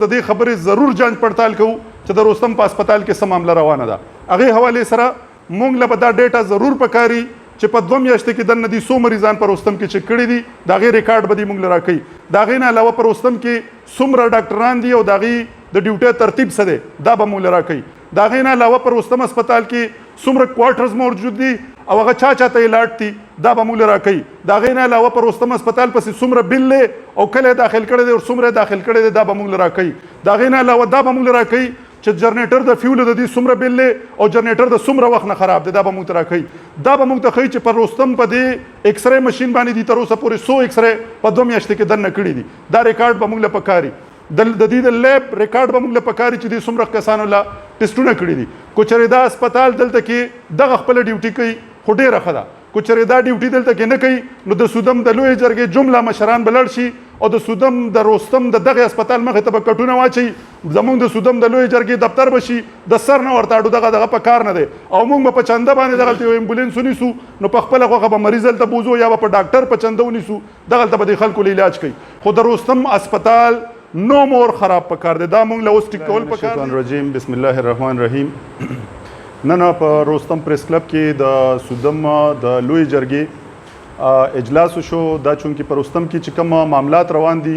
د دې خبرې ضرور جانچ پړتال کوو چې د رستم په هسپتال کې څه معامله روانه ده. هغې حوالې سره موږ له به دا ډیټا ضرور پکاري چې په 2 میاشتې کې دننه دي 100 مریضان په رستم کې چک کړي دي، د هغې ریکارډ به دې موږ له راکوي. د هغې نه علاوه په رستم کې څومره ډاکټران دي او د هغې د ډیوټۍ ترتیب څه دی دا به موږ له راکوي. د هغې نه علاوه په رستم هسپتال کې څومره کوارټرز موجود دي او هغه چا ته یې لاټ دي دا به موږ له راکوي. د هغې نه علاوه په رستم هسپتال پسې څومره بل دی او کله یې داخل کړی دی او څومره یې داخل کړی دی دا به موږ له راکوي. د هغې نه علاوه دا به موږ له راکوي چې جنریټر د فیول د دې څومره بل دی او جنریټر د څومره وخت نه خراب دی دا به موږ ته راکوي. دا به موږ ته ښایي چې په رستم په دې ایکس رې مشین باندې دي تر اوسه پورې 100 ایکس رې په 2 میاشتې کې دننه کړي دي. دا ریکارډ به موږ له پکاري. د دې د لیب ریکارډ به موږ له پکاري چې دې څومره کسانو له ټسټونه کړي دي. کو چېرې دا هسپتال دلته کې دغه خپله ډیوټي کوي خو ډېره ښه ده. کو چېرې دا ډیوټي دلته کې نه کوي نو د سودم د لویې جرګې جمله مشران به لړ شي او د سودم د رستم د دغه هسپتال مخې ته به کټونه واچوي. زموږ د سودم د لویې جرګې دفتر به شي د سر نه ورته اډو دغه په کار نه دی او موږ به په چنده باندې دغلته یو امبولینس ونیسو نو په خپله خوښه به مریض هلته بوځو یا به په ډاکټر په چنده ونیسو دغلته به د خلکو له علاج کوي. خو د رستم هسپتال نو مور خراب پکار دی. دا موږ له اوس ټیک کول پکار دی. بسم الله الرحمن الرحیم. نن په رستم پریس کلب کې د سودم د لویې جرګې اجلاس شو. دا چونکې په رستم کې چې کوم معاملات روان دي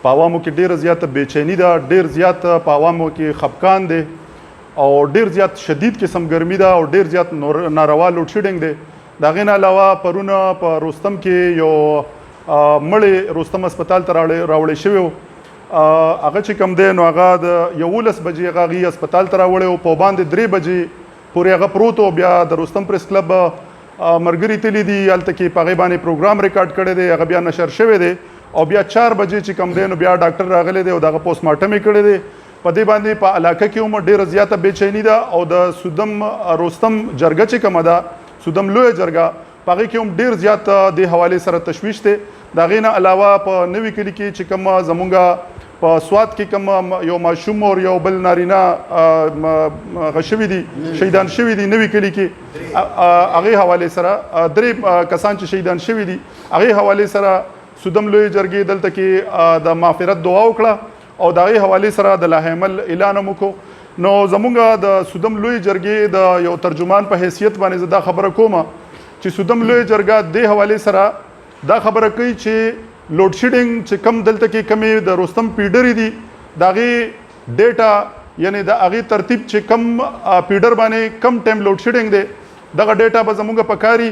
په عوامو کې ډېره زیاته بېچیني ده، ډېر زیات په عوامو کې خفقان دی او ډېر زیات شدید قسم ګرمي ده او ډېر زیات ناروا لوډ شیډینګ دی. د هغې نه علاوه پرونه په رستم کې یو مړی رستم هسپتال ته راوړی شوی و. هغه چې کوم دی نو هغه د 11 بجې هغه هغې هسپتال ته راوړی و. په باندې 3 بجې پورې هغه پروت و. بیا د رستم پریس کلب ملګري تللي دي هلته کې په هغې باندې پروګرام ریکارډ کړی دی، هغه بیا نشر شوی دی او بیا 4 بجې چې کوم دی نو بیا ډاکټر راغلی دی او د هغه پوسټ مارټم یې کړی دی. په دې باندې په علاقه کې هم ډېره زیاته بېچیني ده او د سودم رستم جرګه چې کومه ده سودم لویه جرګه په هغې کې هم ډېر زیات د حوالې سره تشویش دی. د هغې نه علاوه په نوي کلي کې چې کوم زمونږ په سوات کې کوم یو ماشوم او یو بل نارینه شوي دي شهیدان شوي دي نوي کلي کې هغې حوالې سره 3 کسان چې شهیدان شوي دي هغې حوالې سره سودم لویې جرګې دلته کې د مغفرت دعا وکړه او د هغې حوالې سره د لاحمل اعلان هم وکړو. نو زمونږ د سودم لویې جرګې د یو ترجمان په حیثیت باندې زه دا خبره کوم چې سودم لویې جرګه دې حوالې سره دا خبره کوي چې لوډ شیډینګ چې کم دلته کې کمې د رستم پیډرې دي د هغې ډیټا یعنې د هغې ترتیب چې کم پیډر باندې کم ټایم لوډ شیډینګ دی دغه ډیټا به زموږ پکاري.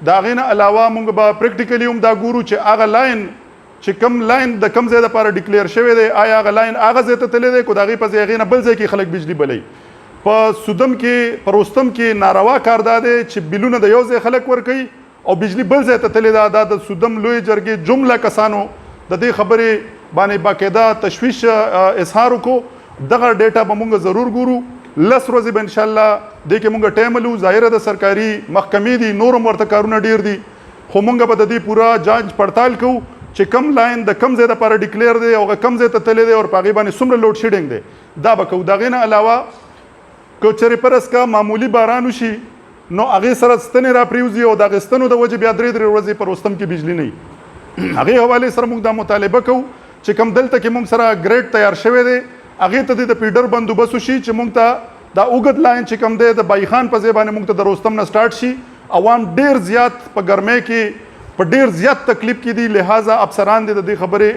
د هغې نه علاوه موږ به پریکټیکلي هم دا ګورو چې هغه لاین چې کم لاین د کم ځای دپاره ډیکلیر شوی دی آیا هغه لاین هغه ځای ته تللی دی که د هغې په ځای هغې نه بل ځای کې خلک بجلي بلوي. په سودم کې په رستم کې ناروا کار دا دی چې بلونه د یو ځای خلک ورکوي او بجلی بل ځای ته تللی ده. دا د سودم لویې جرګې جمله کسانو د دې خبرې باندې باقاعده تشویش اظهار وکړو. دغه ډیټا به موږ ضرور ګورو. 10 ورځې به انشاءالله دې کې موږ ټایم ولو. ظاهره د سرکاري محکمې دي نور هم ورته کارونه ډېر دي خو موږ به د دې پوره جانچ پړتال کوو چې کم لاین د کم ځای دپاره ډیکلیر دی او هغه کم ځای ته تللی دی او په هغې باندې څومره لوډ شیډینګ دی دا به کوو. د هغې نه علاوه که چېرې فرض کا معمولي باران وشي نو هغې سره ستنې را پرېوځي او د هغې ستنو د وجې بیا 3 ورځې په رستم کې بجلي نه وي. هغې حوالې سره موږ دا مطالبه کوو چې کوم دلته کې موږ سره ګریډ تیار شوی دی هغې ته د پیډر بندوبست وشي چې موږ ته دا اوږد لاین چې کوم دی د بای خان په ځای باندې موږ ته د رستم نه سټارټ شي. عوام ډېر زیات په ګرمۍ کې په ډېر زیات تکلیف کې دي لہذا افسران دې د دې خبرې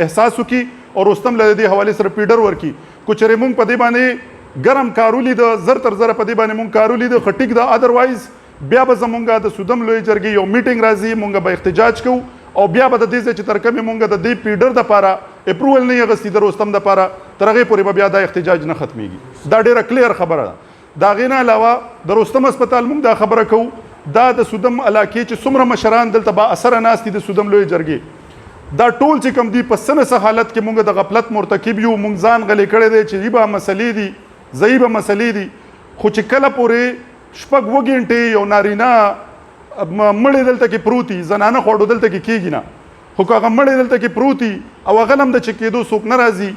احساس وکړي او رستم له دې حوالې سره پیډر ورکړي. کو چېرې موږ په دې باندې ګرم کارولي د زر تر زره په دې باندې مونږ کارولي د خټیک د ادروایز بیا به زمونږ د سودم لویې جرګې یو میټینګ راځي مونږ به احتجاج کوو او بیا به د دې ځای چې تر کومې مونږ د دې پیډر دپاره اپروول نه اخیستي د رستم دپاره تر هغې پورې به بیا دا احتجاج نه ختمیږي. دا ډېره کلیر خبره ده. د هغې نه علاوه د رستم هسپتال مونږ دا خبره کوو دا د سودم علاقې چې څومره مشران دلته با اثره ناست دي د سودم لویې جرګې دا ټول چې کوم دي په څه نه څه حالت کې مونږ د غفلت مرتکب یو مونږ ځان غلی کړی دی چې به مسلې دي ضعیبه مسلې دي خو چې کله پورې 6 غنټې یو نارینه مړی دلته کې پروتي زنانه خوړو دلته کې کېږي نه خو که هغه مړی دلته کې پروتي او هغه هم د چې کېدو څوک نه راځي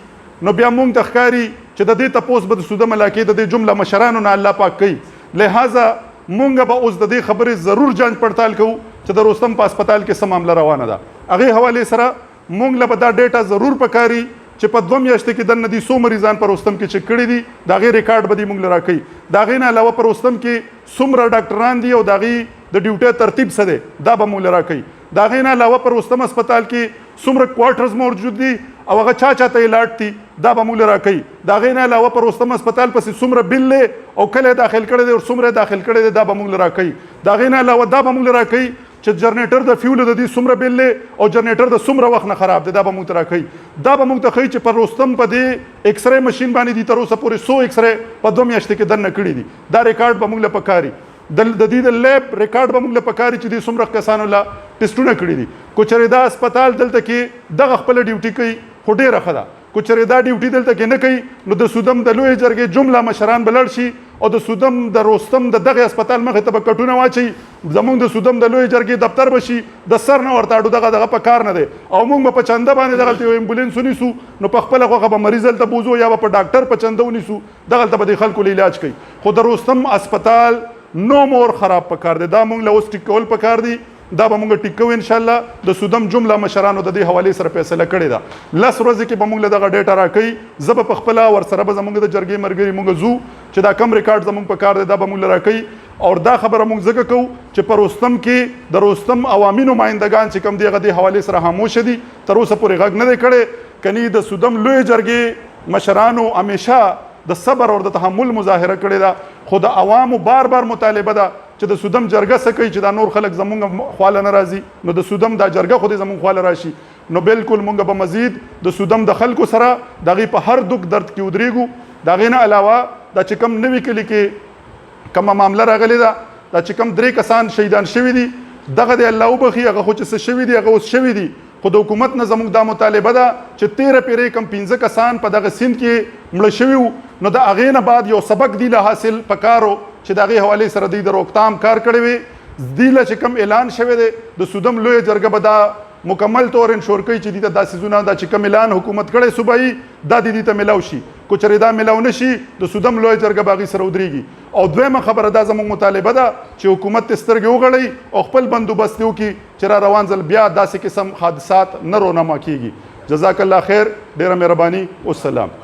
نو بیا مونږ ته ښکاري چې د دې تپوس به د سودم علاقې د دې جمله مشرانو نه الله پاک کوي. لہذا مونږ به اوس د دې خبرې ضرور جانچ پړتال کوو چې د رستم په هسپتال کې څه معامله روانه ده. هغې حوالې سره مونږ له به دا ډیټا ضرور پکاري چې په 2 میاشتې کې دنه دي 100 مریضان پر رستم کې چک کړي دي دا غي ریکارډ به دې موږ لراکې دا غي نه علاوه پر رستم کې څومره ډاکټران دي او دا غي د ډیوټي ترتیب څه دی دا به موږ لراکې دا غي نه علاوه پر رستم هسپتال کې څومره کوارټرز موجود دي او هغه چاته علاج دي دا به موږ لراکې دا غي نه علاوه پر رستم هسپتال پسې څومره بل او کله داخل کړي دي او څومره داخل کړي دي دا به موږ لراکې دا غي نه علاوه دا به موږ لراکې چې جنریټر د فیول د دې څومره بل او جنریټر د څومره وخت نه خراب دی دا به موږ تراکې دا به موږ ته ښیي چې پر رستم په دې ایکس رے ماشین باندې دي تر اوسه پورې 100 ایکس رے په 2 میاشتې کې دنه کړي دي دا ریکارډ به موږ له پکاري د دې د لیب ریکارډ به موږ له پکاري چې دې څومره کسانو لا ټیسټونه کړي دي کوچري دا هسپتال دلته کې دغه خپل ډیوټي کوي خو ډېره ښه ده کوچري دا ډیوټي دلته کې نه کوي نو د سودم د لوی جرګې جمله مشران بلړ شي او د سودم د رستم د دغه هسپتال مخې ته به کټونه واچي زمونږ د سودم د لوی جرګې دفتر بشي د سر نه ورته اډو دغه په کار نه دی او موږ به په چنده باندې دغلته یو امبولینس ونیسو نو په خپله خوښه به مریض هلته بوځو یا به په ډاکټر په چنده ونیسو دغلته به د خلکو له علاج کوي خو د رستم هسپتال نو مور خراب پکار دی دا موږ له اوس ټیک کول پکار دی دا به موږ ټیک کوو انشاءالله د سودم جمله مشرانو د دې حوالې سره فیصله کړې ده 10 ورځې کې به موږ له دغه ډیټا راکوي زه به پخپله ورسره به زموږ د جرګې مرګري موږ ځو چې دا کم ریکارډ زموږ په کار دی دا به موږ له راکوي او دا خبره موږ ځکه کوو چې په رستم کې د رستم عوامي نمایندګان چې کوم دی هغه د حوالې سره خاموشه دي تر اوسه پورې غږ نه دی کړی کني د سودم لوی جرګې مشرانو همیشه د صبر او د تحمل مظاهره کړې ده خو د عوامو بار بار مطالبه ده چې د سودم جرګه څه کوي چې دا نور خلک زمونږ خواله نه راځي نو د سودم دا جرګه خو دې زمونږ خواله راشي نو بالکل مونږ به مزید د سودم د خلکو سره د هغې په هر دک درد کې ودرېږو د هغې نه علاوه دا چې کوم نوي کلي کې کومه معامله راغلې ده دا چې کوم 3 کسان شهیدان شوي دي دغه د الله وبخي هغه خو چې څه شوي دي هغه اوس شوي دي خو د حکومت نه زموږ دا مطالبه ده چې 13 پیرې کم 15 کسان په دغه سیند کې مړه شوي وو نو د هغې نه بعد یو سبق دی له حاصل پکارو چې د هغې حوالې سره دوی د روکتام کار کړی وي دوی له چې کوم اعلان شوی دی د سودم لویه جرګه به دا مکمل طور انشور کوي چې دوی ته دا څیزونه دا چې کوم اعلان حکومت کړی صوبایي دا دوی ته میلاو شي کو چېرې دا میلاو نه شي د سودم لویه جرګه به هغې سره ودرېږي او دویمه خبره دا زموږ مطالبه ده چې حکومت ته سترګې وغړوي او خپل بندوبست یې وکړي چې را روان ځل بیا داسې قسم حادثات نه رونما کېږي جزاک الله خیر ډېره مهرباني والسلام